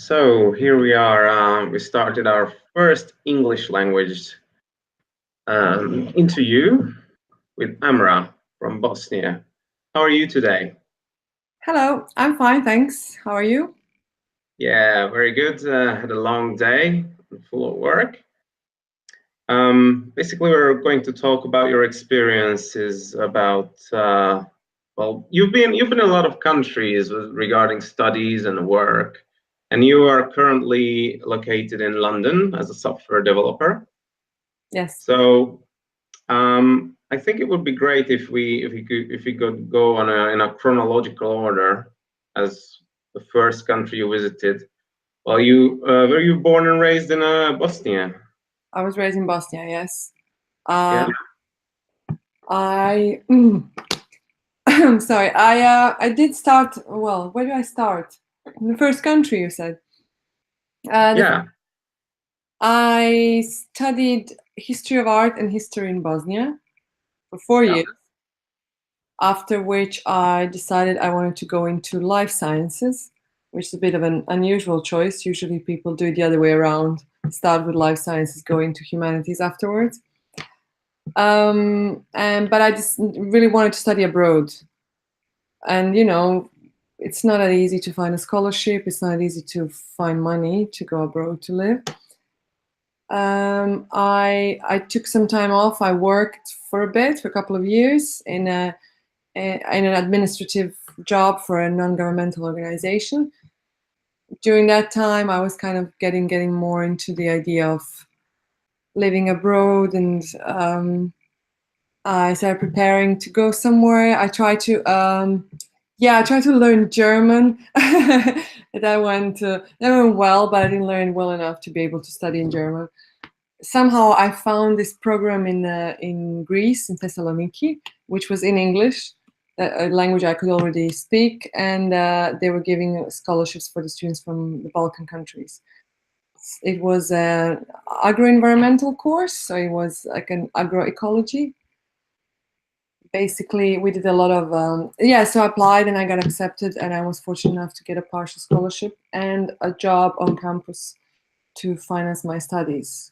So here we are. We started our first English language interview with Amra from Bosnia. How are you today? Hello, I'm fine, thanks. How are you? Yeah, very good. Had a long day, full of work. Basically, we're going to talk about your experiences about. Well, you've been in a lot of countries regarding studies and work, and you are currently located in London as a software developer. Yes. So I think it would be great if we could go on in a chronological order as the first country you visited. Well, you were you born and raised in Bosnia? I was raised in Bosnia, yes. Uh, Yeah, I sorry, I did start, well, where do I start? In the first country you said. The yeah, I studied history of art and history in Bosnia for 4 years, yeah. after which I decided I wanted to go into life sciences, which is a bit of an unusual choice. Usually people do it the other way around, start with life sciences, go into humanities afterwards. And but I just really wanted to study abroad, and it's not that easy to find a scholarship. It's not easy to find money to go abroad to live. I took some time off. I worked for a bit, for a couple of years, in an administrative job for a non-governmental organization. During that time, I was kind of getting more into the idea of living abroad, and I started preparing to go somewhere. I tried to learn German. That went well, but I didn't learn well enough to be able to study in German. Somehow, I found this program in Greece, in Thessaloniki, which was in English, a language I could already speak, and they were giving scholarships for the students from the Balkan countries. It was an agro-environmental course, so it was like an agroecology. Basically we did a lot of so I applied and I got accepted, and I was fortunate enough to get a partial scholarship and a job on campus to finance my studies.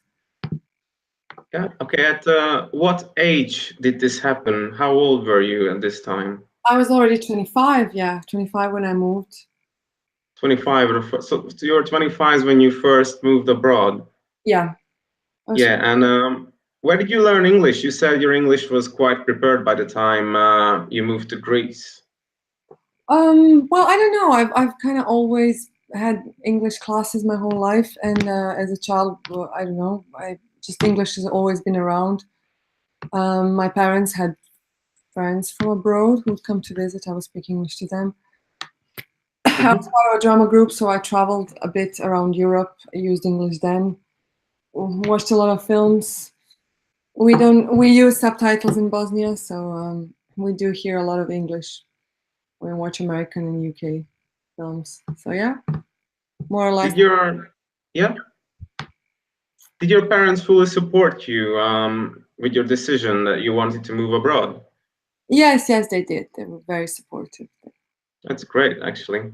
Yeah. Okay. At what age did this happen? How old were you at this time? I was already 25, yeah, 25 when I moved. 25. So you were 25 when you first moved abroad. Yeah. I was, Yeah. And where did you learn English? You said your English was quite prepared by the time you moved to Greece. well, I don't know, I've kind of always had English classes my whole life, and as a child, well, I don't know, I just English has always been around. My parents had friends from abroad who'd come to visit. I was speaking English to them. I was Hmm. part of a drama group, so I traveled a bit around Europe. I used English then. Watched a lot of films. We use subtitles in Bosnia, so we do hear a lot of English when we watch American and UK films. So yeah, more or less. Did your yeah? Did your parents fully support you with your decision that you wanted to move abroad? Yes, yes, they did. They were very supportive. That's great, actually.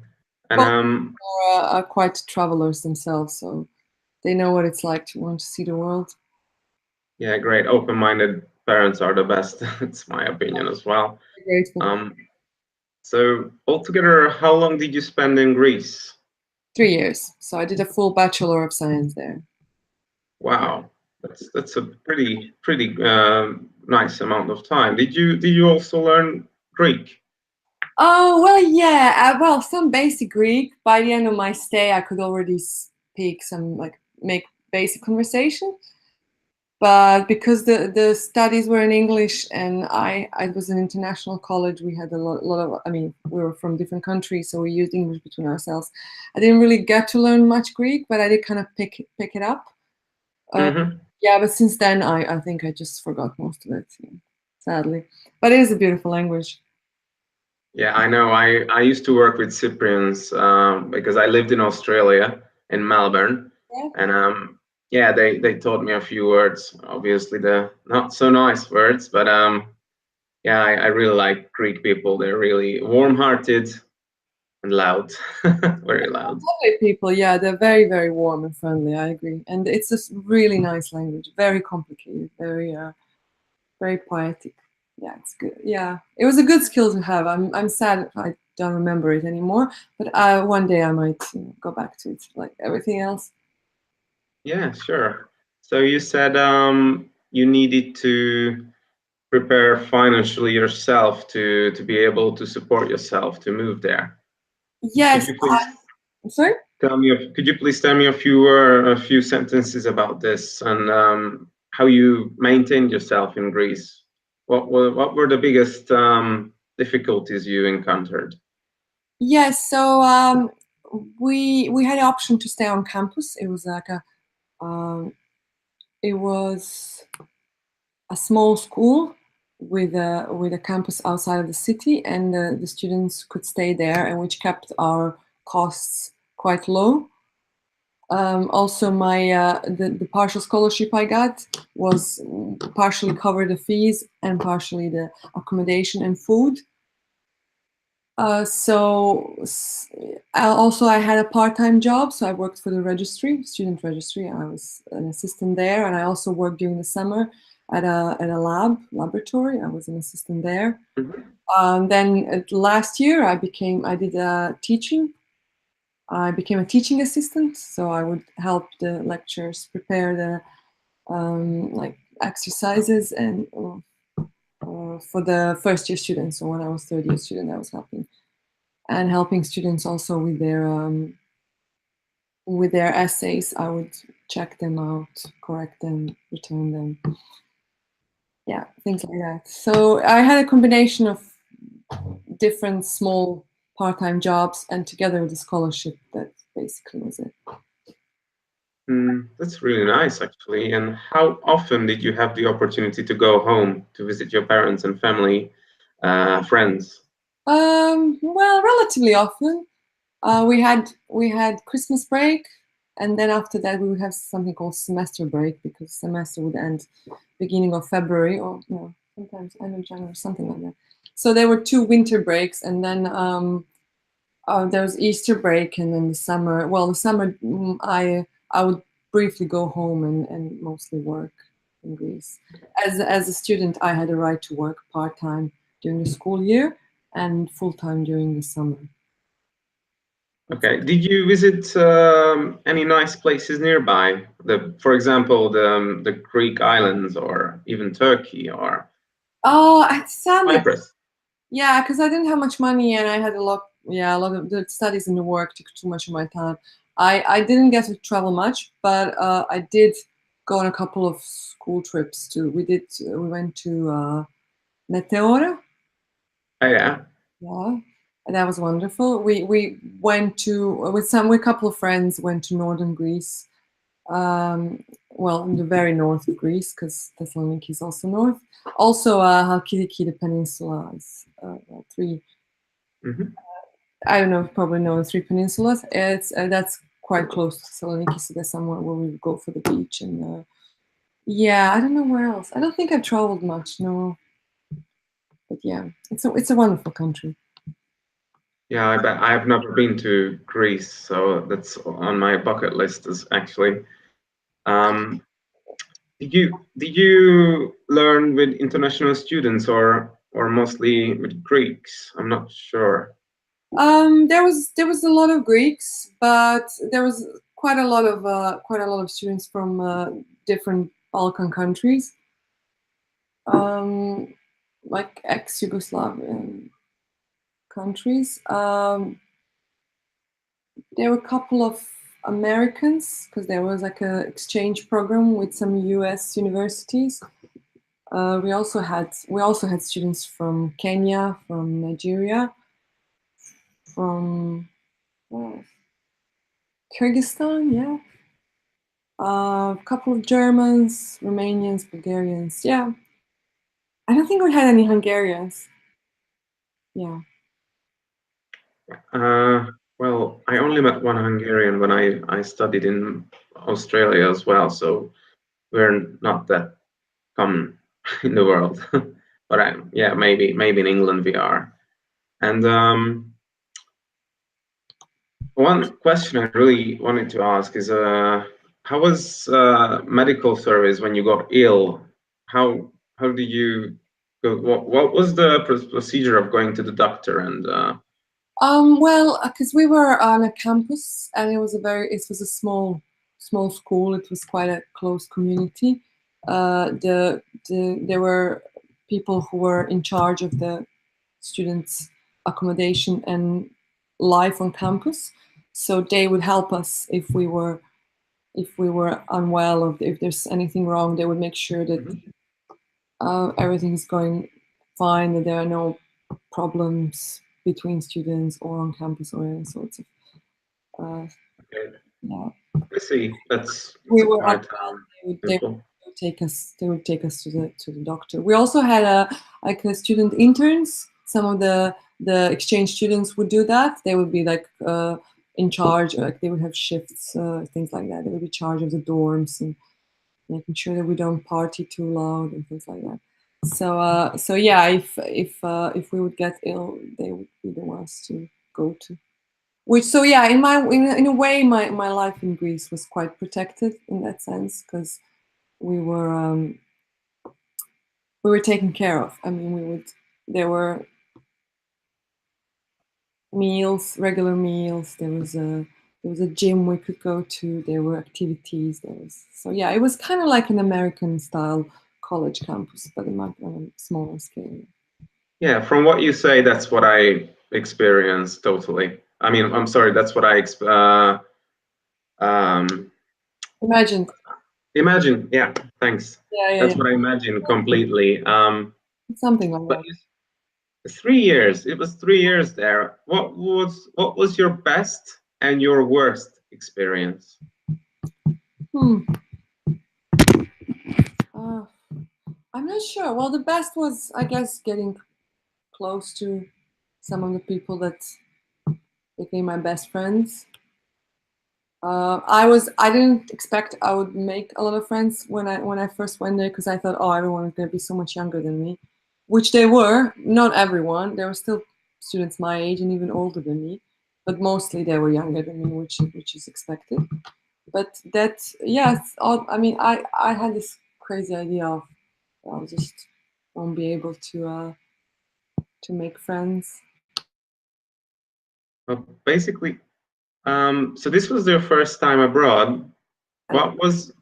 And Both are quite travelers themselves, so they know what it's like to want to see the world. yeah, great. Open-minded parents are the best. It's my opinion as well. Grateful. Um, so altogether, how long did you spend in Greece? 3 years. So I did a full Bachelor of Science there. Wow, that's a pretty nice amount of time. Did you also learn Greek? Oh, well, yeah. Well, some basic Greek. By the end of my stay, I could already speak some, like, make basic conversation. But because the studies were in English, and I was an international college, we had a lot of, I mean, we were from different countries, so we used English between ourselves. I didn't really get to learn much Greek, but I did kind of pick it up. Uh, Hmm. yeah, but since then, I think I just forgot most of it, yeah, sadly. But it is a beautiful language. Yeah, I know. I used to work with Cyprians because I lived in Australia in Melbourne, Yeah. and yeah, they taught me a few words. Obviously, the not so nice words, but yeah, I really like Greek people. They're really warm-hearted, and loud, very loud. Lovely people, yeah, they're very, very warm and friendly. I agree, and it's just really nice language. Very complicated, very poetic. Yeah, it's good. Yeah, it was a good skill to have. I'm sad I don't remember it anymore, but one day I might go back to it, like everything else. Yeah, sure. So you said you needed to prepare financially yourself to be able to support yourself to move there. Could Yes, you please sorry. could you please tell me a few sentences about this and how you maintained yourself in Greece? What were the biggest difficulties you encountered? Yes, so we had the option to stay on campus. It was like um, it was a small school with a campus outside of the city, and the students could stay there, and which kept our costs quite low. Also, my the partial scholarship I got was partially covered the fees and partially the accommodation and food. Also I had a part-time job, so I worked for the registry, student registry. I was an assistant there, and I also worked during the summer at a laboratory. I was an assistant there. Mhm. Then last year I did teaching. I became a teaching assistant, so I would help the lecturers prepare the like exercises and for the first year students. So when I was third year student, I was helping students also with their essays. I would check them out, correct them, return them. Yeah, things like that. So I had a combination of different small part-time jobs, and together with the scholarship, that basically was it. That's really nice, actually. And how often did you have the opportunity to go home to visit your parents and family, friends? Well, relatively often. We had Christmas break, and then after that we would have something called semester break, because semester would end beginning of February, or no, sometimes end of January, something like that. So there were two winter breaks, and then there was Easter break, and then the summer. Well, the summer I would briefly go home and mostly work in Greece. As a student, I had a right to work part time during the school year and full time during the summer. Okay. Did you visit any nice places nearby? For example, the Greek islands, or even Turkey or Oh, sadly, Cyprus? yeah, because I didn't have much money, and I had a lot of the studies and the work took too much of my time. I didn't get to travel much, but I did go on a couple of school trips too. We went to Meteora, Oh, yeah. yeah, and that was wonderful. We went to with a couple of friends, went to northern Greece. Well, in the very north of Greece, because Thessaloniki is also north. Also, Halkidiki, the peninsula, is three. Hmm. I don't know, probably know the three peninsulas. It's That's quite close to Thessaloniki, so that's somewhere where we would go for the beach. And yeah, I don't know where else. I don't think I've traveled much, no. But yeah, it's a wonderful country. Yeah, I bet I have never been to Greece, so that's on my bucket list as actually. Um, did you learn with international students or mostly with Greeks? I'm not sure. There was a lot of Greeks, but there was quite a lot of students from different Balkan countries, um, like ex-Yugoslavian countries. There were a couple of Americans, because there was like a exchange program with some U.S. universities. We also had students from Kenya, from Nigeria, from uh, Kyrgyzstan, yeah. A couple of Germans, Romanians, Bulgarians. Yeah, I don't think we had any Hungarians. Yeah. Uh, well, I only met one Hungarian when I studied in Australia as well, so we're not that common in the world. But yeah, maybe in England we are. And one question I really wanted to ask is, how was medical service when you got ill? How did you go? What was the procedure of going to the doctor? And Well, because we were on a campus and it was a small school. It was quite a close community. There were people who were in charge of the students' accommodation and life on campus. So they would help us if we were unwell or if there's anything wrong. They would make sure that everything is going fine, that there are no problems between students or on campus or any sorts of okay, yeah. I see. That's We a were quite unwell. simple. They would take us to the doctor. We also had a student interns. Some of the exchange students would do that. They would be like in charge, like they would have shifts, things like that. They would be in charge of the dorms and making sure that we don't party too loud and things like that. So yeah, if we would get ill, they would be the ones to go to. Which so yeah, in a way, my life in Greece was quite protected in that sense because we were um, we were taken care of. I mean, we would there were meals, regular meals. There was a gym we could go to. There were activities. There was so yeah, it was kind of like an American style college campus, but on a smaller scale. Yeah, from what you say, that's what I experienced totally. I mean, I'm sorry, that's what um, Imagine. imagine. Yeah, thanks. Yeah. That's what I imagine completely. Something like But that. 3 years, it was 3 years there. What was your best and your worst experience? Hmm. Uh, I'm not sure. Well, the best was, I guess, getting close to some of the people that became my best friends. I didn't expect I would make a lot of friends when I first went there because I thought, oh, everyone is going to be so much younger than me, which they were. Not everyone. There were still students my age and even older than me, but mostly they were younger than me, which is expected. But that, yeah, it's odd. I mean, I had this crazy idea of I'll just won't be able to make friends. Well, basically, so this was your first time abroad. And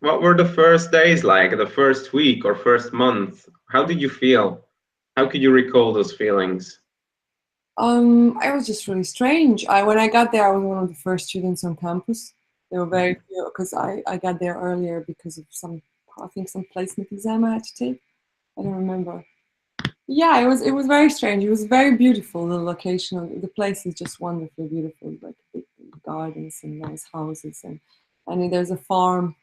What were the first days like, the first week or first month? How did you feel? How could you recall those feelings? it was just really strange. When I got there, I was one of the first students on campus. There were very few because I got there earlier because of I think some placement exam I had to take. I don't remember. Yeah, it was very strange. It was very beautiful. The location of the place is just wonderfully beautiful, like big gardens and nice houses, and there's a farm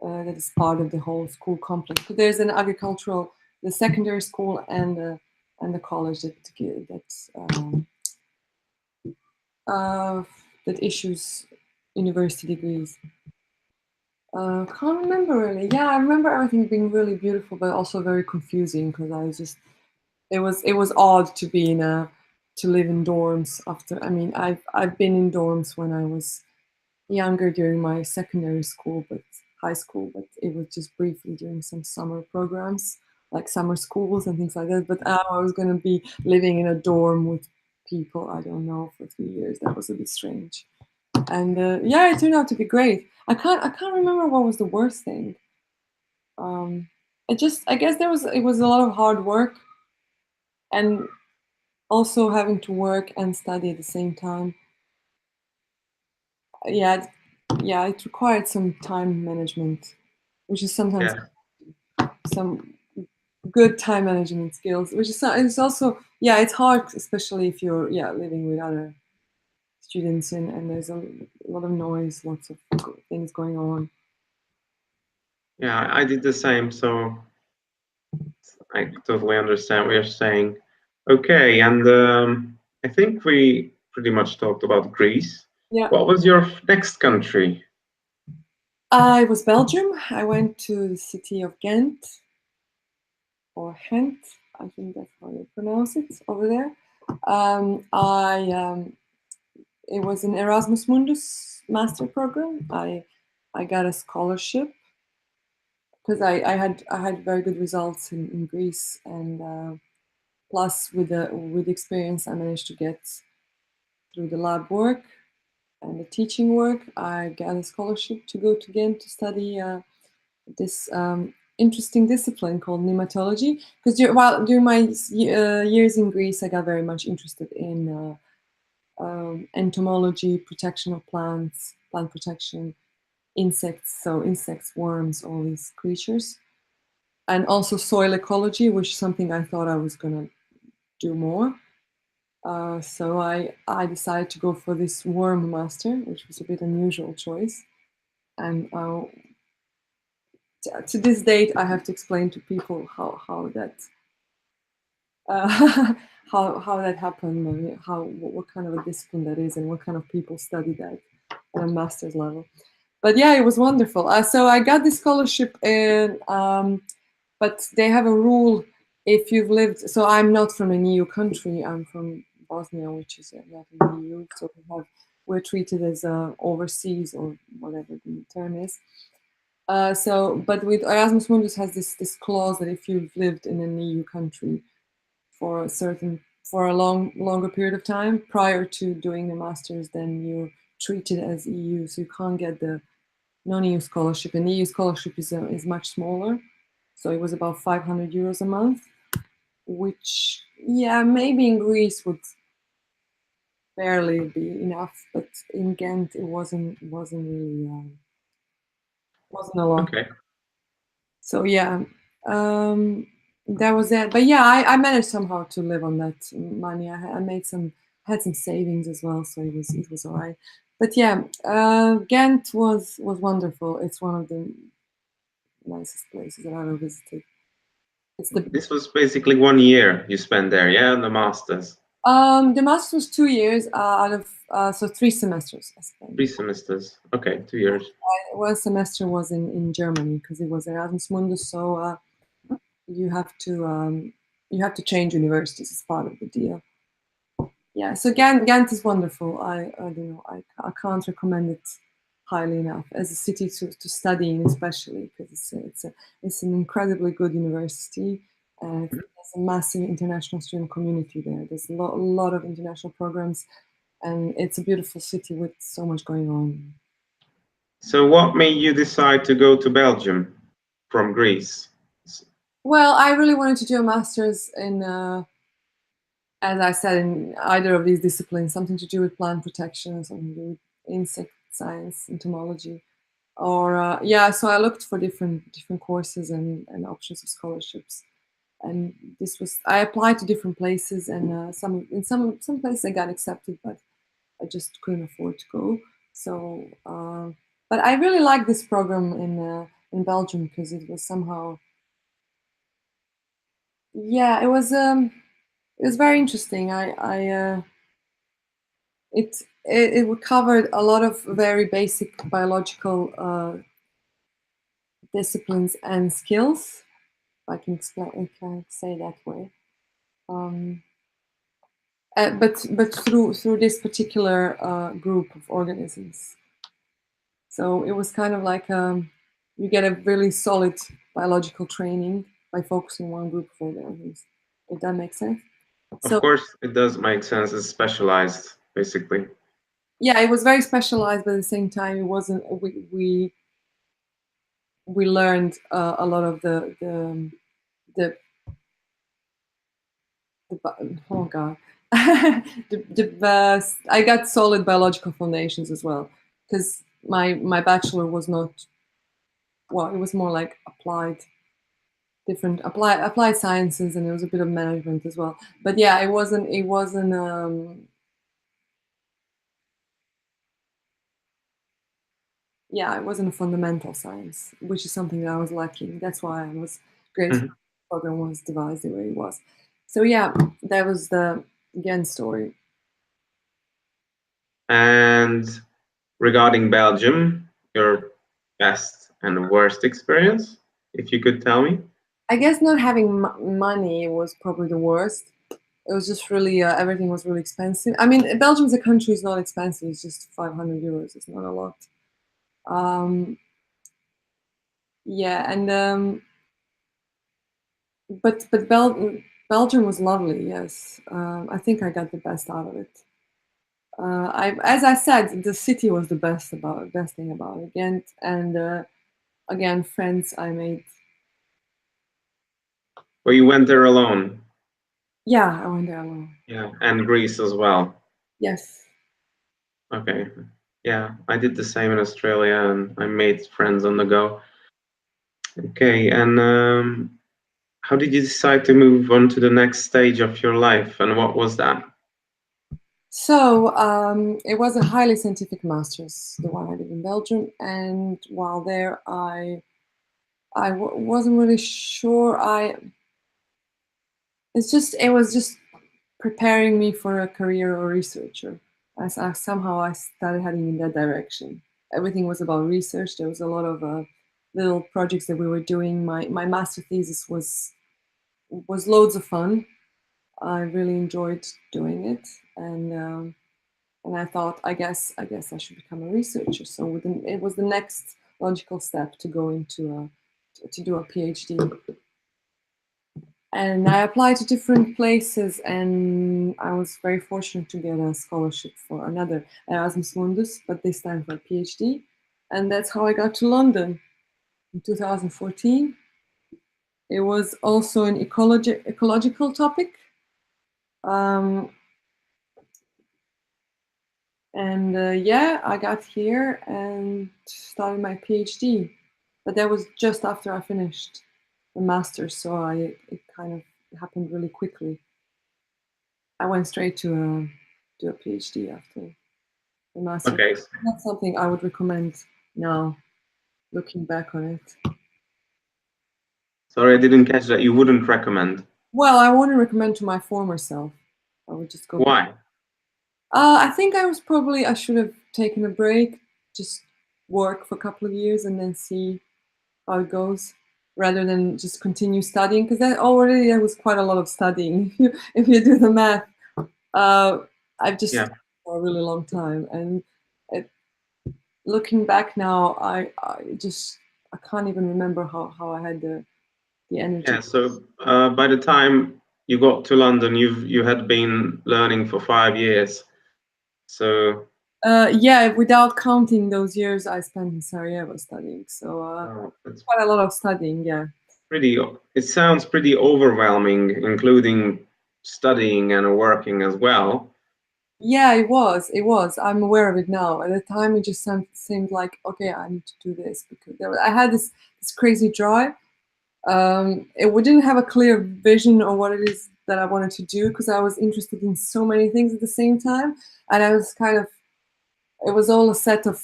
that is part of the whole school complex. But there's an the secondary school and the college uh, that issues university degrees. Can't remember really. Yeah, I remember everything being really beautiful, but also very confusing because I was just it was odd to be to live in dorms after. I mean, I've been in dorms when I was younger during my secondary school, but high school, but it was just briefly during some summer programs, like summer schools and things like that. But now I was going to be living in a dorm with people I don't know for 3 years. That was a bit strange. And yeah, it turned out to be great. I can't remember what was the worst thing. Um, I guess it was a lot of hard work and also having to work and study at the same time. Yeah, yeah, it required some time management, which is sometimes Yeah, some good time management skills, which is it's also yeah, it's hard, especially if you're living with other students and there's a lot of noise, lots of things going on. yeah, I did the same, so I totally understand what you're saying. Okay, and I think we pretty much talked about Greece. Yeah, What was your next country? it was Belgium. I went to the city of Ghent or Ghent. I think that's how you pronounce it over there. I it was an Erasmus Mundus master program. I got a scholarship because I had very good results in Greece, and plus with experience I managed to get through the lab work and the teaching work. I got a scholarship to go to Ghent to study this interesting discipline called nematology. Because during my years in Greece, I got very much interested in entomology, protection of plants, plant protection, insects, so insects, worms, all these creatures, and also soil ecology, which is something I thought I was gonna do more. So I decided to go for this worm master, which was a bit unusual choice. And to this date, I have to explain to people how that how that happened, and what kind of a discipline that is, and what kind of people study that at a master's level. But yeah, it was wonderful. So I got this scholarship, and but they have a rule if you've lived. So I'm not from an EU country. I'm from Bosnia, which is not in the EU. So we're treated as overseas, or whatever the term is. But with Erasmus Mundus has this clause that if you've lived in an EU country for a longer period of time prior to doing the masters, then you're treated as EU. So you can't get the non-EU scholarship, and the EU scholarship is much smaller. So it was about 500 euros a month, which, yeah, maybe in Greece would barely be enough, but in Ghent it wasn't really wasn't a lot. Okay. So yeah, that was it. But yeah, I managed somehow to live on that money. I made had some savings as well, so it was all right. But yeah, Ghent was wonderful. It's one of the nicest places that I've ever visited. It's This was basically 1 year you spent there, yeah, the masters. The master was 2 years out of so 3 semesters I spent. 3 semesters. Okay, 2 years. One semester was in Germany because it was Erasmus Mundus, so you have to change universities as part of the deal. Yeah, so Ghent is wonderful. I don't know. I can't recommend it highly enough as a city to study in, especially because it's an incredibly good university. There's a massive international student community there. There's a lot of international programs, and it's a beautiful city with so much going on. So what made you decide to go to Belgium from Greece? Well, I really wanted to do a master's in, as I said, in either of these disciplines, something to do with plant protection, something to do with insect science, entomology, or yeah. So I looked for different courses and options of scholarships, and I applied to different places, and some places I got accepted, but I just couldn't afford to go. So, but I really liked this program in Belgium because it was somehow, yeah, it was very interesting. It covered a lot of very basic biological disciplines and skills. If I can explain, I can say that way. But through this particular group of organisms. So it was kind of like you get a really solid biological training by focusing on one group of organisms. If that makes sense. Of course, it does make sense. It's specialized, basically. Yeah, it was very specialized, but at the same time, it wasn't. We learned a lot of the oh god, I got solid biological foundations as well because my bachelor was not, well, it was more like applied sciences, and there was a bit of management as well. But yeah, it wasn't yeah, it wasn't a fundamental science, which is something that I was lacking. That's why I was great. Mm-hmm. The program was devised the way it was. So yeah, that was the Ghent story. And regarding Belgium, your best and worst experience, if you could tell me? I guess not having money was probably the worst. it was just really everything was really expensive. I mean, Belgium as a country is not expensive; it's just 500 euros. It's not a lot. Yeah, and but Belgium was lovely. Yes, I think I got the best out of it. As I said, the city was the best thing about it. And again, friends I made. Well, you went there alone. Yeah, I went there alone. Yeah, and Greece as well. Yes. Okay. Yeah, I did the same in Australia, and I made friends on the go. Okay, and how did you decide to move on to the next stage of your life, and what was that? So it was a highly scientific master's, the one I did in Belgium, and while there, wasn't really sure. It was just preparing me for a career or researcher. As somehow I started heading in that direction. Everything was about research. There was a lot of little projects that we were doing. My master thesis was loads of fun. I really enjoyed doing it, and I thought, I guess I should become a researcher. So it was the next logical step to go into to do a PhD. And I applied to different places, and I was very fortunate to get a scholarship for another Erasmus Mundus, but this time for a PhD. And that's how I got to London in 2014. It was also an ecological topic. Um, and yeah, I got here and started my PhD. But that was just after I finished the master's, so it kind of happened really quickly. I went straight to do a PhD after the master. Okay, Not something I would recommend now, looking back on it. sorry, I didn't catch that. You wouldn't recommend. Well, I wouldn't recommend to my former self. I would just go back. Why? I think I should have taken a break, just work for a couple of years and then see how it goes, rather than just continue studying, because there was quite a lot of studying. If you do the math, uh, I've just Yeah. studied for a really long time, and it, looking back now, I can't even remember how I had the energy. Yeah, so by the time you got to London, you had been learning for 5 years. So Yeah, without counting those years I spent in Sarajevo studying, so it's quite a lot of studying. Yeah. pretty, it sounds pretty overwhelming, including studying and working as well. Yeah, it was. It was. I'm aware of it now. At the time, it just seemed like, okay, I need to do this because I had this crazy drive. We didn't have a clear vision of what it is that I wanted to do because I was interested in so many things at the same time, and I was kind of. It was all a set of.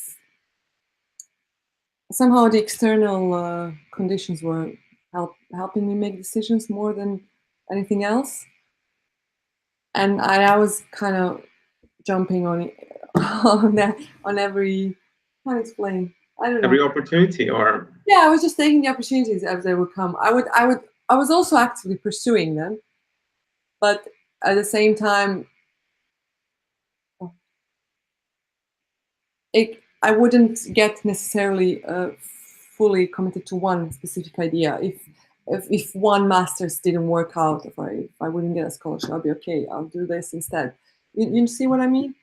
Somehow, the external conditions were helping me make decisions more than anything else, and I was kind of jumping on it, on every. Can't explain. I don't know. Every opportunity, or Yeah, I was just taking the opportunities as they would come. I was also actively pursuing them, but at the same time, I wouldn't get necessarily fully committed to one specific idea. If one master's didn't work out, if I wouldn't get a scholarship, I'll be okay. I'll do this instead. You see what I mean?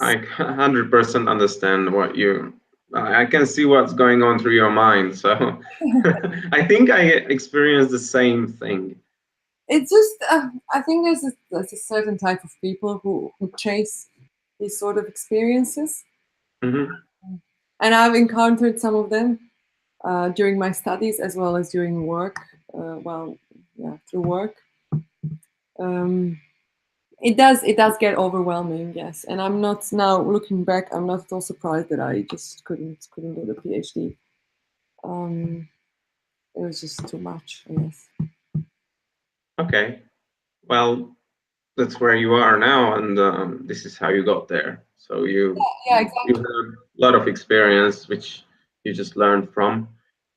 I 100% understand what you. I can see what's going on through your mind. So I think I experienced the same thing. It's just I think there's a certain type of people who chase these sort of experiences, Hmm. and I've encountered some of them during my studies as well as during work. Well, yeah, through work. Um, it does get overwhelming, yes. And I'm not now looking back. I'm not at all surprised that I just couldn't do the PhD. It was just too much, I guess. Okay. Well, that's where you are now, and this is how you got there. So Yeah, you exactly. have a lot of experience, which you just learned from.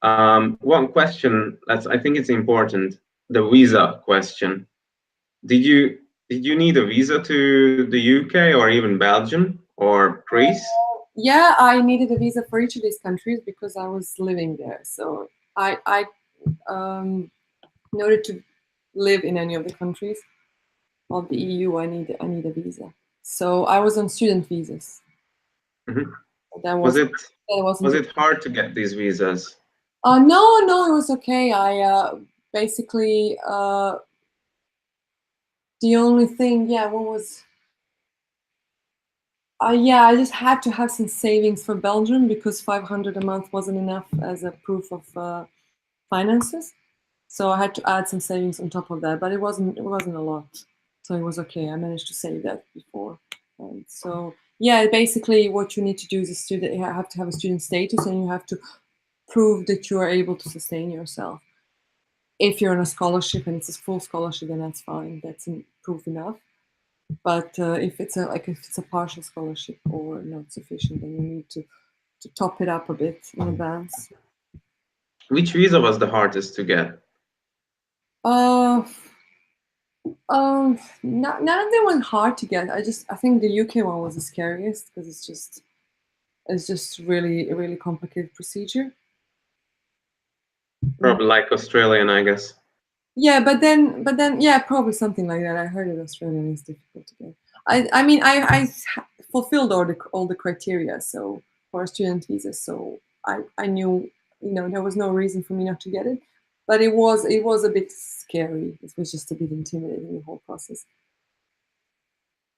One question that's I think it's important: the visa question. Did you Did you need a visa to the UK or even Belgium or Greece? Yeah, I needed a visa for each of these countries because I was living there. So I in order to live in any of the countries of the EU, I need a visa. So I was on student visas. Mhm. That Was was it that was wasn't. it hard to get these visas? No, no, it was okay. I basically the only thing, yeah, what was yeah, I just had to have some savings for Belgium because 500 a month wasn't enough as a proof of finances. So I had to add some savings on top of that, but it wasn't a lot. So it was okay. I managed to save that before. And so yeah, basically what you need to do is a student. You have to have a student status, and you have to prove that you are able to sustain yourself. If you're on a scholarship and it's a full scholarship, then that's fine. That's proof enough. But if it's a partial scholarship or not sufficient, then you need to top it up a bit in advance. Which visa was the hardest to get? Uh, none of them were hard to get. I think the UK one was the scariest because it's just really a really complicated procedure. Probably like Australian, I guess. Yeah, but then, yeah, probably something like that. I heard that Australian is difficult to get. I mean, I fulfilled all the criteria, so for a student visa, so I knew, there was no reason for me not to get it, but it was a bit scary. It was just a bit intimidating, the whole process.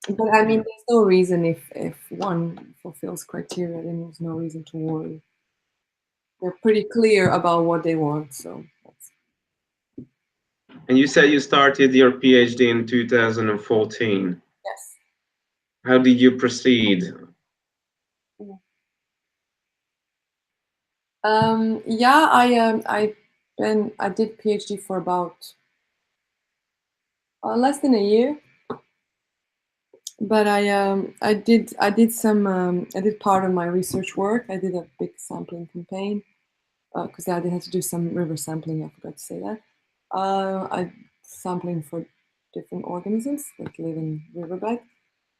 But I mean, there's no reason if one fulfills criteria, then there's no reason to worry. They're pretty clear about what they want, so that's. And you said you started your PhD in 2014. Yes. How did you proceed? Yeah, I did PhD for about less than a year, but I did part of my research work. I did a big sampling campaign because I had to do some river sampling. I forgot to say that. I sampling for different organisms that live in riverbed.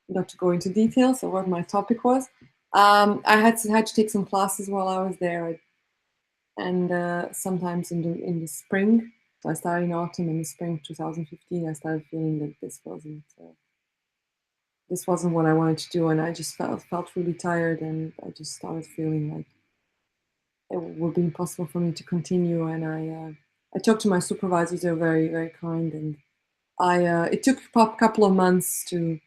Not to go into details of what my topic was. I had to take some classes while I was there, and sometimes in the spring. So I started in autumn, and in spring 2015, I started feeling that this wasn't what I wanted to do, and I just felt really tired, and I just started feeling like it would be impossible for me to continue. And I talked to my supervisors; they're very very kind, and I it took a couple of months to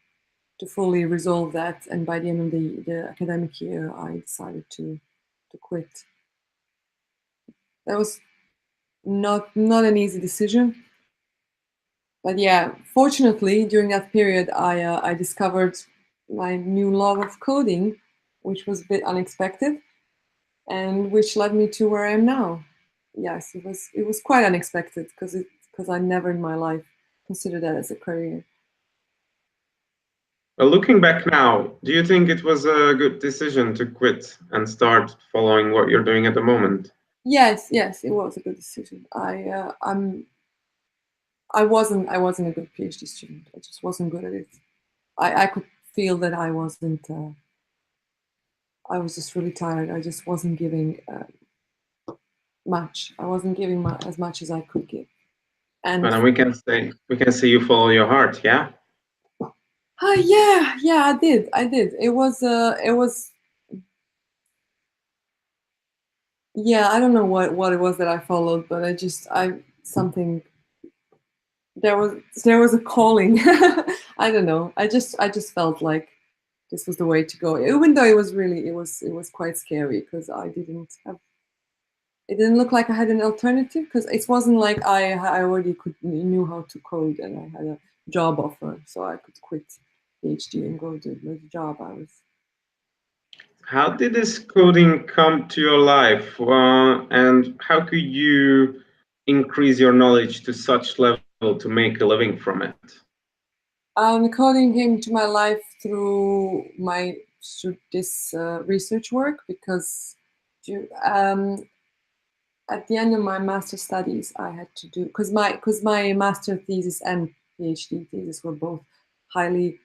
fully resolve that, and by the end of the academic year, I decided to quit. That was not an easy decision. But yeah, fortunately, during that period, I discovered my new love of coding, which was a bit unexpected, and which led me to where I am now. Yes, it was quite unexpected because I never in my life considered that as a career. Well, looking back now, do you think it was a good decision to quit and start following what you're doing at the moment? Yes, yes, it was a good decision. I wasn't a good PhD student. I just wasn't good at it. I could feel that I wasn't. I was just really tired. I just wasn't giving much. I wasn't giving as much as I could give. But And we can say you follow your heart, yeah? yeah, yeah, I did. It was. Yeah, I don't know what it was that I followed, but I something. There was a calling. I don't know. I just felt like this was the way to go. Even though it was quite scary because it didn't look like I had an alternative because it wasn't like I already knew how to code and I had a job offer, so I could quit PhD and go do the job I was. How did this coding come to your life? And how could you increase your knowledge to such level to make a living from it? Coding came to my life through this research work because um, at the end of my master studies, I had to do because my master thesis and PhD thesis were both highly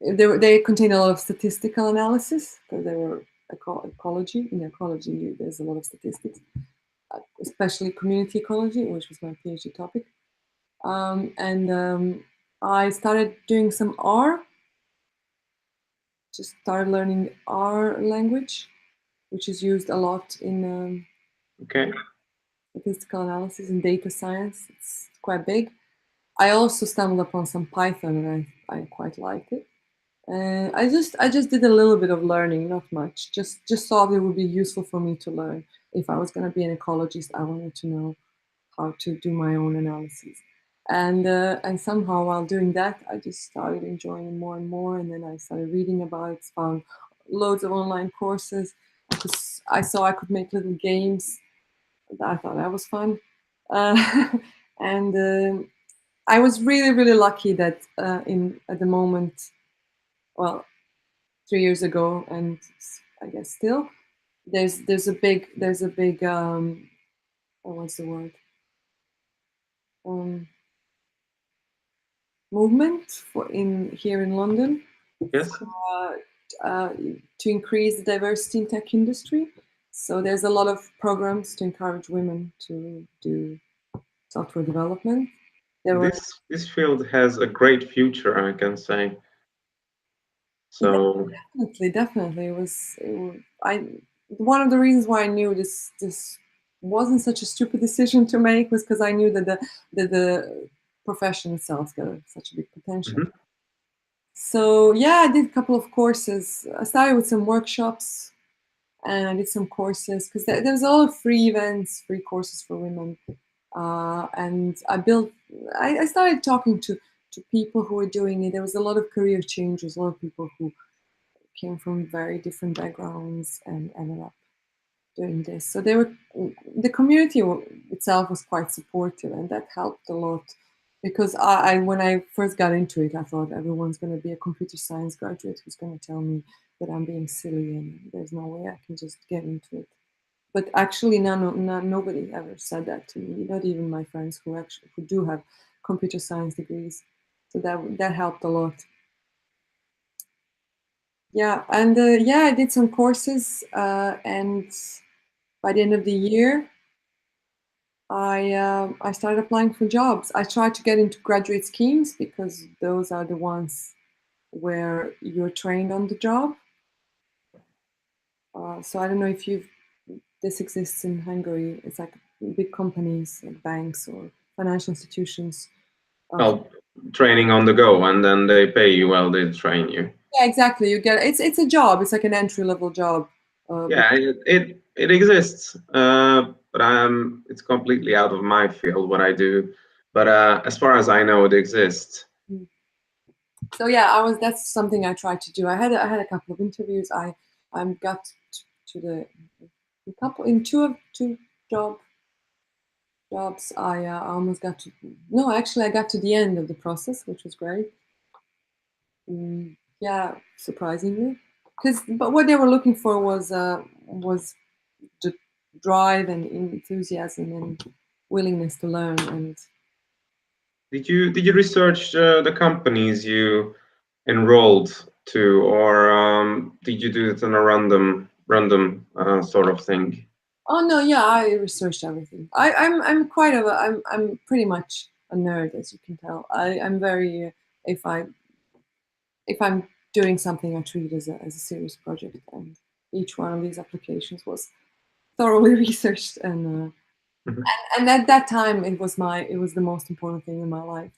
they contain a lot of statistical analysis because they were ecology. In ecology, there's a lot of statistics, especially community ecology, which was my PhD topic. And I started doing some R. Just started learning R language, which is used a lot in Okay. statistical analysis and data science. It's quite big. I also stumbled upon some Python, and I quite liked it. I just did a little bit of learning, not much. Just thought it would be useful for me to learn. If I was going to be an ecologist, I wanted to know how to do my own analyses. And somehow while doing that, I just started enjoying it more and more. And then I started reading about it, found loads of online courses. I saw I could make little games. I thought that was fun. Uh, and I was really, really lucky that in at the moment, well, 3 years ago, and I guess still, there's a big what's the word, um, movement for in here in London, Yes. uh, to increase the diversity in tech industry. So there's a lot of programs to encourage women to do software development. There were This field has a great future, I can say. So. definitely I one of the reasons why I knew this wasn't such a stupid decision to make was because I knew that the profession itself got such a big potential. Mhm. So yeah, I did a couple of courses. I started with some workshops, and I did some courses because there's a lot of free events, free courses for women. And I started talking to people who were doing it. There was a lot of career changes, a lot of people who came from very different backgrounds and ended up doing this. So the community itself was quite supportive, and that helped a lot. Because when I first got into it, I thought everyone's going to be a computer science graduate who's going to tell me that I'm being silly and there's no way I can just get into it. But actually, nobody ever said that to me. Not even my friends who do have computer science degrees. So that helped a lot. Yeah, and yeah, I did some courses, and by the end of the year, I started applying for jobs. I tried to get into graduate schemes because those are the ones where you're trained on the job. So I don't know if this exists in Hungary. It's like big companies, like banks or financial institutions. Well, training on the go, and then they pay you while they train you. Yeah, exactly. You get it's a job. It's like an entry level job. Yeah, it exists, but it's completely out of my field what I do. But as far as I know, it exists. So yeah, that's something I tried to do. I had a couple of interviews. I got to the a couple in two jobs. I almost got to no, actually I got to the end of the process, which was great. Yeah, surprisingly, but what they were looking for was the drive and enthusiasm and willingness to learn. And Did you research the companies you enrolled to, or did you do it on a random sort of thing? oh no, yeah, I researched everything. I'm quite of a I'm pretty much a nerd, as you can tell. I'm very if I if I'm doing something, I treat it as a serious project, and each one of these applications was thoroughly researched. Mhm. And at that time, it was the most important thing in my life,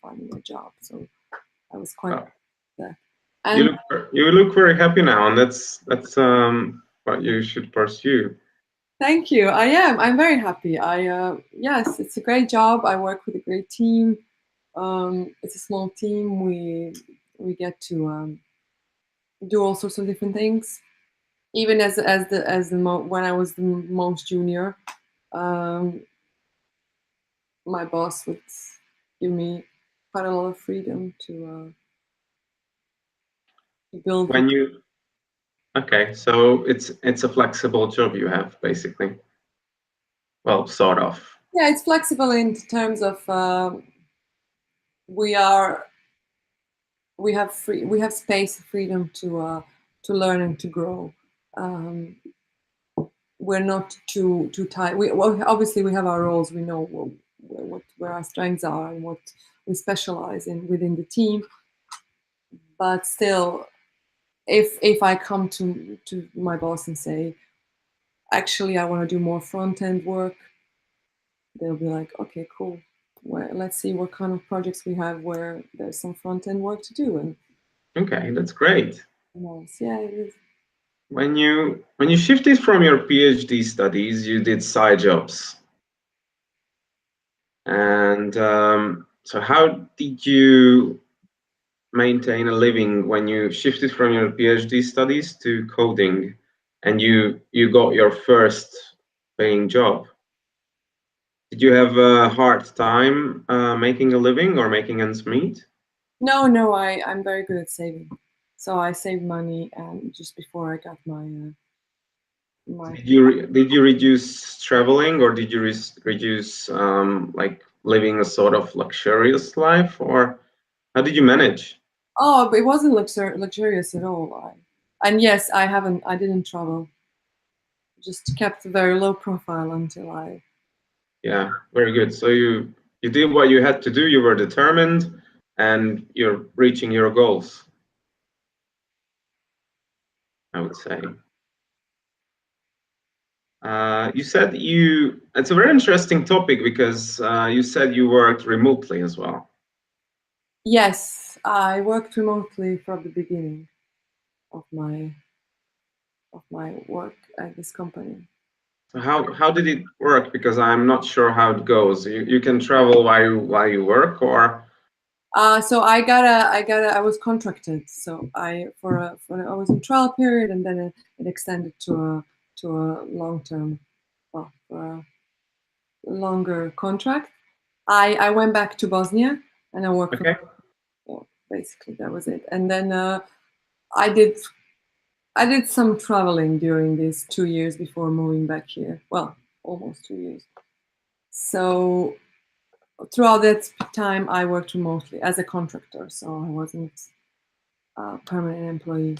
finding a job. So I was quite Well, that. you And look very happy now, and that's what you should pursue. thank you. I am. I'm very happy. Yes, it's a great job. I work with a great team. It's a small team. We get to do all sorts of different things. Even when I was the most junior, um, my boss would give me quite a lot of freedom to build. When you Okay, so it's a flexible job you have basically. Well, sort of. Yeah, it's flexible in terms of we are we have space, freedom to learn and to grow. Um, we're not too tight. Obviously we have our roles. We know where our strengths are and what we specialize in within the team. But still, if I come to my boss and say, actually, I want to do more front end work, they'll be like, okay, cool. Well, let's see what kind of projects we have where there's some front end work to do. And Okay, that's great. yeah, it is. When you shifted from your PhD studies, you did side jobs. And so how did you maintain a living when you shifted from your PhD studies to coding and you got your first paying job? Did you have a hard time making a living or making ends meet? No, I'm very good at saving. So I saved money, and just before I got my Did you reduce traveling or did you reduce like living a sort of luxurious life, or how did you manage? oh, but it wasn't luxurious at all. And yes, I didn't travel. Just kept a very low profile until I. Yeah, very good. So you did what you had to do. You were determined, and you're reaching your goals, I would say. You said it's a very interesting topic because you said you worked remotely as well. Yes, I worked remotely from the beginning of my work at this company. So how did it work? Because I'm not sure how it goes. You can travel while you work, or So I was contracted. So I was in trial period, and then it extended to a long term, well, for a longer contract. I went back to Bosnia and I worked from. okay. Well, basically that was it. And then I did I did some traveling during these 2 years before moving back here. Well, almost 2 years. So throughout that time, I worked remotely as a contractor, so I wasn't a permanent employee.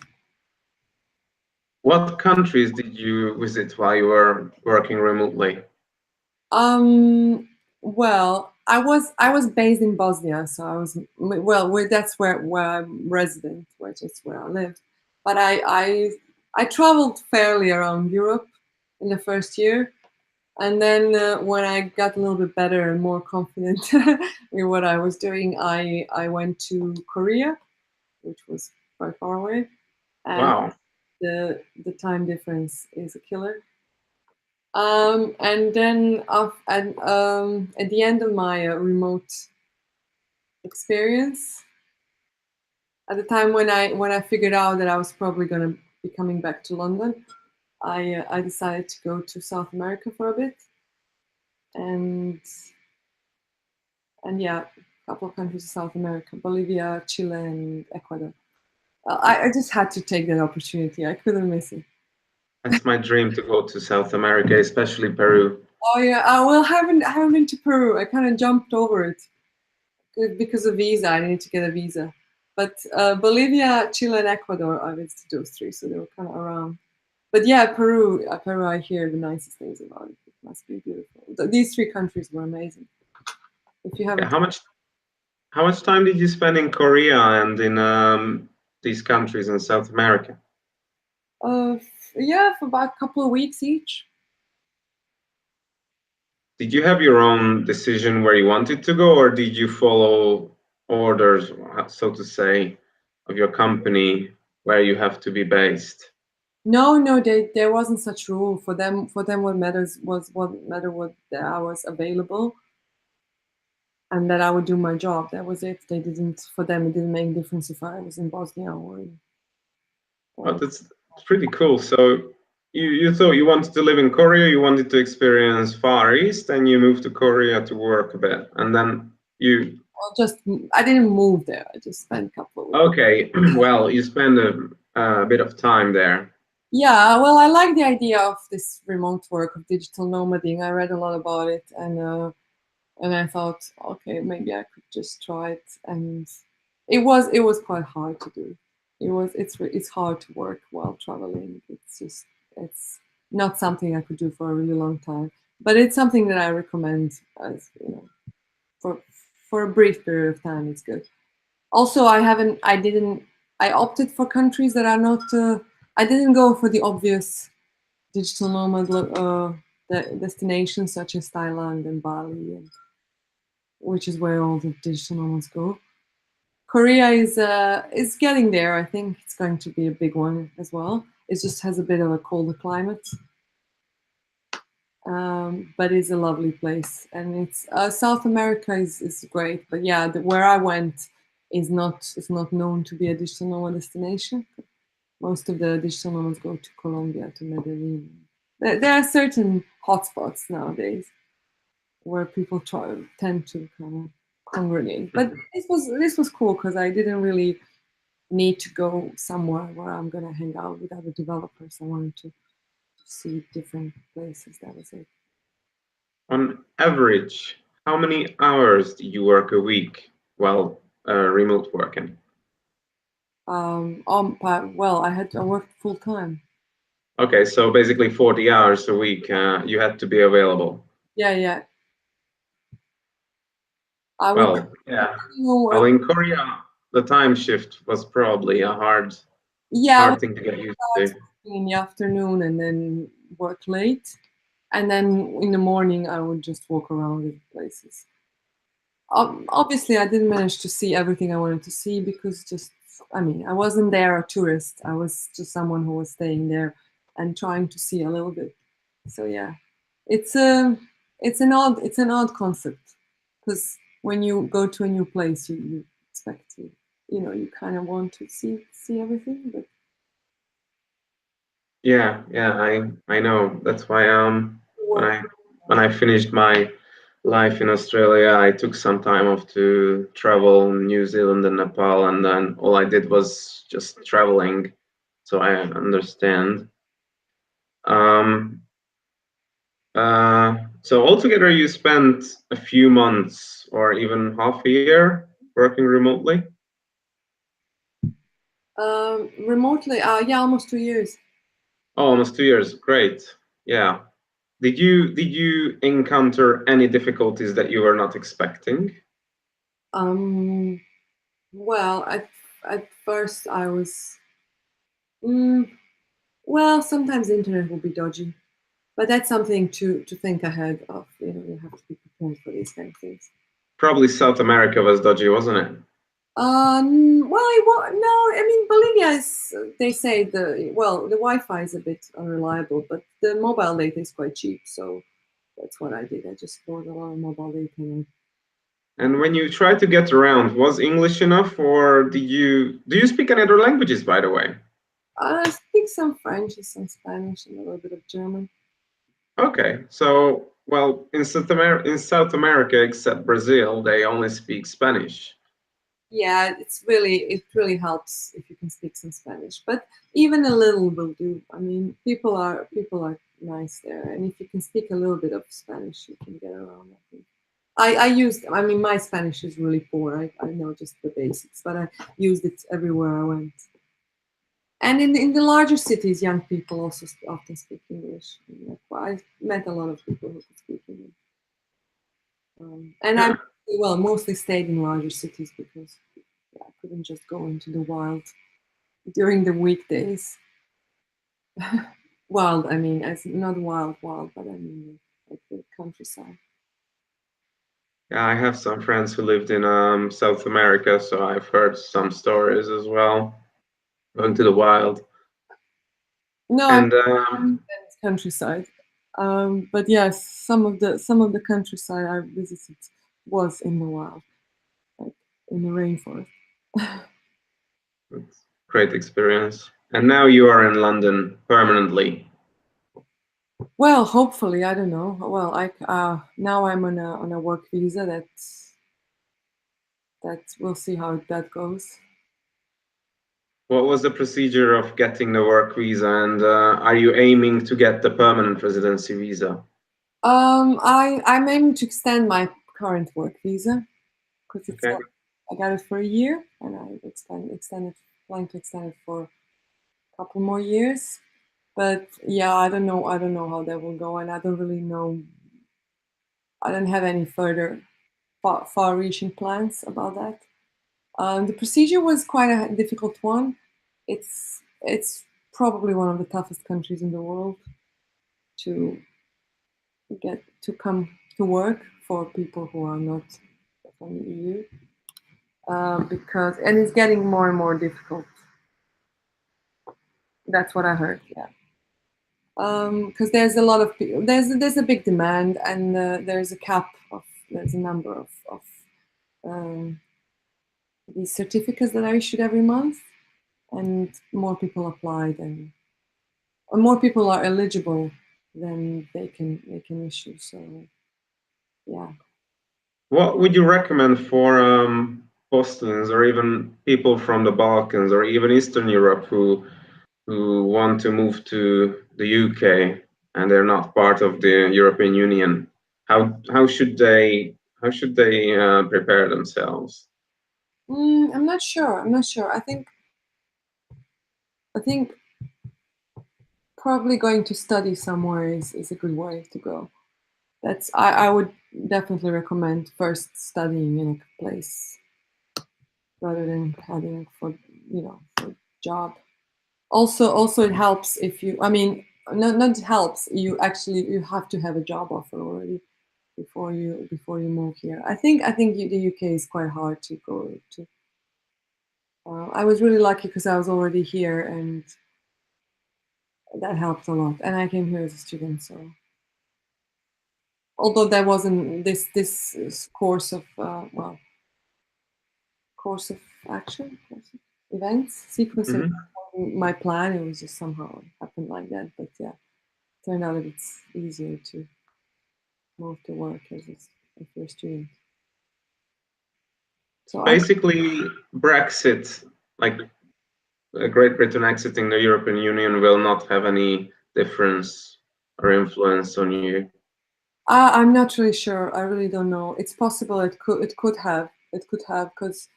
What countries did you visit while you were working remotely? Well, I was based in Bosnia, so that's where I'm resident, which is where I lived. But I traveled fairly around Europe in the first year, and then when I got a little bit better and more confident in what I was doing, I went to Korea, which was quite far away, and Wow. the time difference is a killer. And then at the end of my remote experience, at the time when I figured out that I was probably going to be coming back to London, I decided to go to South America for a bit, and yeah, a couple of countries in South America: Bolivia, Chile, and Ecuador. I just had to take that opportunity. I couldn't miss it. That's my dream to go to South America, especially Peru. Oh yeah, I haven't been to Peru. I kind of jumped over it because of visa. I needed to get a visa. But Bolivia, Chile, and Ecuador, I visited those three, so they were kind of around. But yeah, Peru, I hear the nicest things about it. It must be beautiful. These three countries were amazing. If you Yeah, haven't, how much time did you spend in Korea and in these countries in South America? yeah, for about a couple of weeks each. Did you have your own decision where you wanted to go, or did you follow orders, so to say, of your company where you have to be based? No, there wasn't such rule for them. For them, what that I was available and that I would do my job. That was it. They didn't. For them, it didn't make a difference if I was in Bosnia Oh, or that's pretty cool. So you thought you wanted to live in Korea, you wanted to experience Far East, and you moved to Korea to work a bit, and then you just I didn't move there. I just spent a couple of weeks. okay, well, you spend a bit of time there. Yeah, well, I like the idea of this remote work of digital nomading. I read a lot about it, and and I thought, okay, maybe I could just try it, and it was quite hard to do. It's hard to work while traveling. It's not something I could do for a really long time, but it's something that I recommend as for a brief period of time. It's good. Also, I opted for countries that are not. I didn't go for the obvious digital nomad destinations such as Thailand and Bali, which is where all the digital nomads go. Korea is getting there. I think it's going to be a big one as well. It just has a bit of a colder climate, but it's a lovely place. And it's South America is great, but yeah, where I went is not known to be a digital nomad destination. Most of the digital nomads go to Colombia, to Medellin. There are certain hotspots nowadays where people tend to kind of congregate. But this was cool because I didn't really need to go somewhere where I'm gonna hang out with other developers. I wanted to see different places. That was it. On average, how many hours do you work a week while remote working? Well, I worked full time. Okay, so basically 40 hours a week, you had to be available. Yeah, yeah. I would. Well, yeah. You know, Well, in Korea, the time shift was probably a yeah, I would hard thing to get used to. start in the afternoon and then work late, and then in the morning I would just walk around in places. Obviously, I didn't manage to see everything I wanted to see because I mean, I wasn't there a tourist. I was just someone who was staying there and trying to see a little bit. So yeah, it's a it's an odd concept because when you go to a new place, you expect to, you kind of want to see everything, but Yeah, yeah, I know. That's why when work. I finished my life in Australia, I took some time off to travel New Zealand and Nepal, and then all I did was just traveling. So I understand. Um, so altogether, you spent a few months or even half a year working remotely. Remotely, yeah, almost 2 years. Oh, almost 2 years. Great. Yeah. Did you encounter any difficulties that you were not expecting? Um, well, at first I was, mm, well, sometimes the internet will be dodgy, but that's something to think ahead of. You have to be prepared for these kind of things. Probably South America was dodgy, wasn't it? Well, no, I mean Bolivia is. They say the Wi-Fi is a bit unreliable, but the mobile data is quite cheap, so that's what I did. I just bought a lot of mobile data. And when you tried to get around, was English enough, or do you speak any other languages, by the way? I speak some French and some Spanish and a little bit of German. Okay, so well, in South America, except Brazil, they only speak Spanish. Yeah, it really helps if you can speak some Spanish, but even a little will do. I mean, people are nice there, and if you can speak a little bit of Spanish, you can get around. I think. I mean, my Spanish is really poor. I know just the basics, but I used it everywhere I went. And in the larger cities, young people also often speak English. And I met a lot of people who could speak English. And I Yeah, well mostly stayed in larger cities because I couldn't just go into the wild during the weekdays. Wild, I mean, as not wild, wild, but I mean like the countryside. yeah, I have some friends who lived in South America, so I've heard some stories as well, going to the wild. No, I And countryside. But yes, some of the countryside I visited was in the wild, like in the rainforest. it's great experience. And now you are in London permanently. Well, hopefully, I don't know. Well, now I'm on a work visa. That we'll see how that goes. What was the procedure of getting the work visa, and are you aiming to get the permanent residency visa? I'm aiming to extend my current work visa because it's Okay. I got it for a year, and I planning to extend it for a couple more years. But yeah, I don't know. I don't know how that will go, and I don't really know. I don't have any further far-reaching plans about that. The procedure was quite a difficult one. It's probably one of the toughest countries in the world to get to come to work for people who are not from the EU, because and it's getting more and more difficult. That's what I heard. Yeah, because there's a lot of people. There's a big demand, and there's a cap of there's a number of um, these certificates that are issued every month, and more people applied, and more people are eligible than they can issue. So yeah. What would you recommend for Bostons or even people from the Balkans or even Eastern Europe who want to move to the UK and they're not part of the European Union? How should they prepare themselves? I'm not sure. I'm not sure. I think probably going to study somewhere is a good way to go. I would definitely recommend first studying in a place rather than heading for for job. Also it helps if you, I mean, not helps, you have to have a job offer already before you move here. I think the UK is quite hard to go to. I was really lucky because I was already here, and that helped a lot. And I came here as a student, so although there wasn't this course of course of action, course of events, sequence of Mhm. my plan. It was just somehow happened like that. But yeah, turned out that it's easier to move to work if you're a student. So I Basically, Brexit, like Great Britain exiting the European Union, will not have any difference or influence on you. I'm not really sure. I really don't know. It's possible it could have because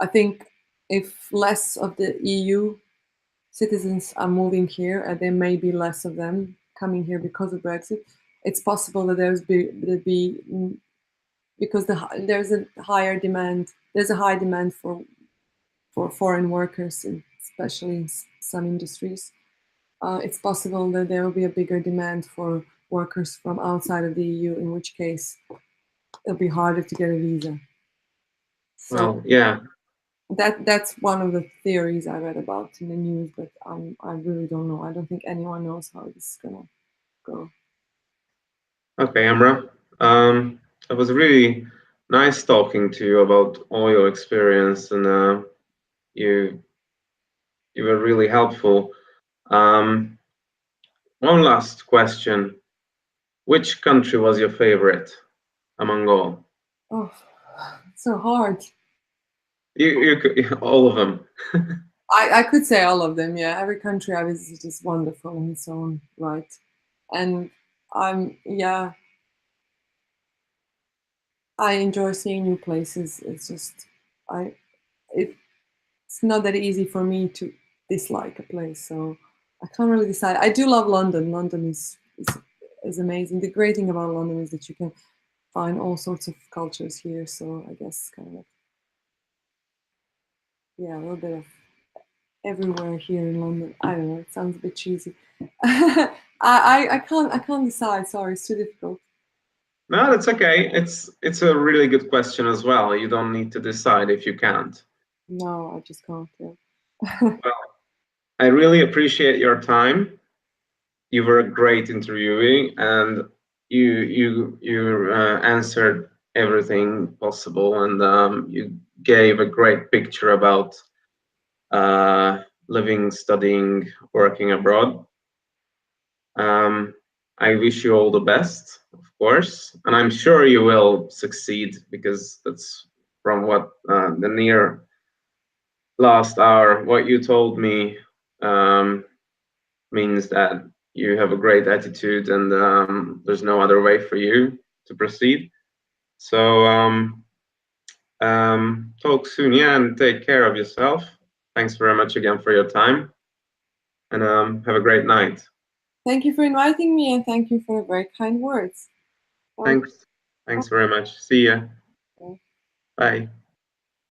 I think if less of the EU citizens are moving here, and there may be less of them coming here because of Brexit, it's possible that because there's a higher demand. There's a high demand for foreign workers, especially in some industries. It's possible that there will be a bigger demand for workers from outside of the EU, in which case it'll be harder to get a visa. So Well, yeah. that's one of the theories I read about in the news, but I really don't know. I don't think anyone knows how this is gonna go. Okay, Amra. It was really nice talking to you about all your experience, and you you were really helpful. Um, One last question: which country was your favorite among all? Oh, it's so hard. You could, all of them. I could say all of them. Yeah, every country I visited is wonderful in its own right, and yeah, I enjoy seeing new places. It's just I it it's not that easy for me to dislike a place, so I can't really decide. I do love London. London is amazing. The great thing about London is that you can find all sorts of cultures here. So I guess kind of yeah, a little bit of everywhere here in London. I don't know. It sounds a bit cheesy. I can't decide. Sorry, it's too difficult. No, that's okay. It's a really good question as well. You don't need to decide if you can't. No, I just can't. Yeah. Well, I really appreciate your time. You were a great interviewee, and you answered everything possible, and you gave a great picture about uh, living, studying, working abroad. Um, I wish you all the best, of course, and I'm sure you will succeed because that's from what the near last hour, what you told me means that you have a great attitude and there's no other way for you to proceed. So talk soon, yeah, and take care of yourself. Thanks very much again for your time, and have a great night. Thank you for inviting me, and thank you for the very kind words. Thanks very much. See ya. Okay. Bye.